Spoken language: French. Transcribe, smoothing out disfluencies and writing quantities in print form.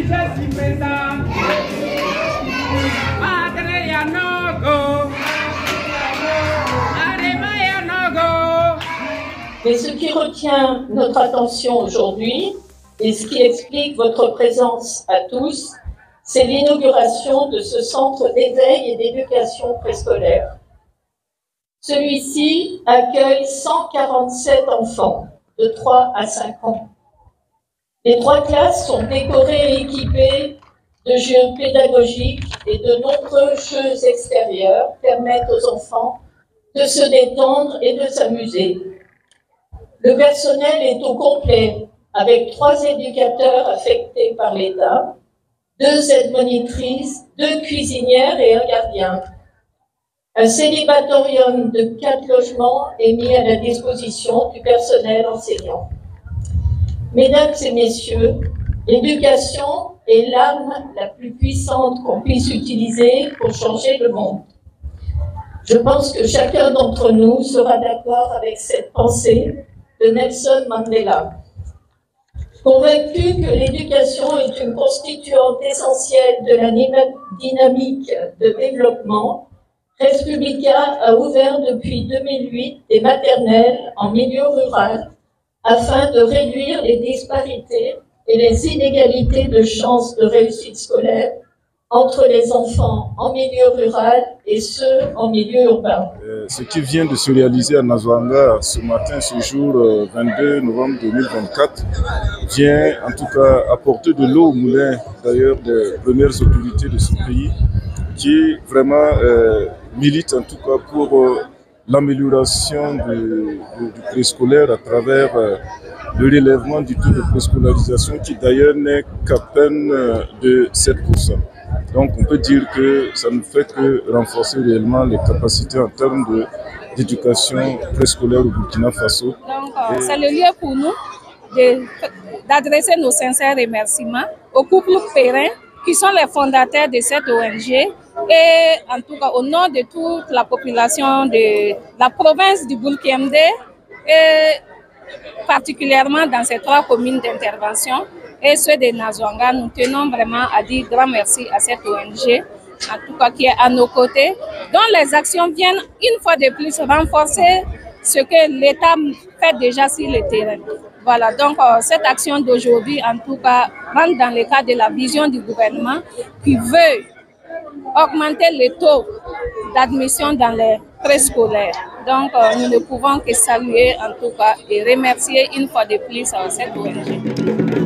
Mais ce qui retient notre attention aujourd'hui et ce qui explique votre présence à tous, c'est l'inauguration de ce centre d'éveil et d'éducation préscolaire. Celui-ci accueille 147 enfants de 3 à 5 ans. Les 3 classes sont décorées et équipées de jeux pédagogiques et de nombreux jeux extérieurs permettent aux enfants de se détendre et de s'amuser. Le personnel est au complet, avec 3 éducateurs affectés par l'État, 2 aides-monitrices, 2 cuisinières et un gardien. Un célibatorium de 4 logements est mis à la disposition du personnel enseignant. Mesdames et messieurs, l'éducation est l'arme la plus puissante qu'on puisse utiliser pour changer le monde. Je pense que chacun d'entre nous sera d'accord avec cette pensée de Nelson Mandela. Convaincu que l'éducation est une constituante essentielle de la dynamique de développement, Respublica a ouvert depuis 2008 des maternelles en milieu rural afin de réduire les disparités et les inégalités de chances de réussite scolaire entre les enfants en milieu rural et ceux en milieu urbain. Ce qui vient de se réaliser à Nazwanga ce matin, ce jour 22 novembre 2024, vient en tout cas apporter de l'eau au moulin d'ailleurs des premières autorités de ce pays qui vraiment militent en tout cas pour l'amélioration du préscolaire à travers le relèvement du taux de préscolarisation qui d'ailleurs n'est qu'à peine de 7%. Donc on peut dire que ça ne fait que renforcer réellement les capacités en termes d'éducation préscolaire au Burkina Faso. Donc c'est le lieu pour nous d'adresser nos sincères remerciements aux couples Perrin qui sont les fondateurs de cette ONG et en tout cas au nom de toute la population de la province du Burkina et particulièrement dans ces 3 communes d'intervention et ceux de Nazwanga, nous tenons vraiment à dire grand merci à cette ONG, en tout cas qui est à nos côtés, dont les actions viennent une fois de plus renforcer ce que l'État fait déjà sur le terrain. Voilà, donc cette action d'aujourd'hui, en tout cas, rentre dans le cadre de la vision du gouvernement qui veut augmenter le taux d'admission dans les préscolaires. Donc, nous ne pouvons que saluer en tout cas et remercier une fois de plus cette ONG.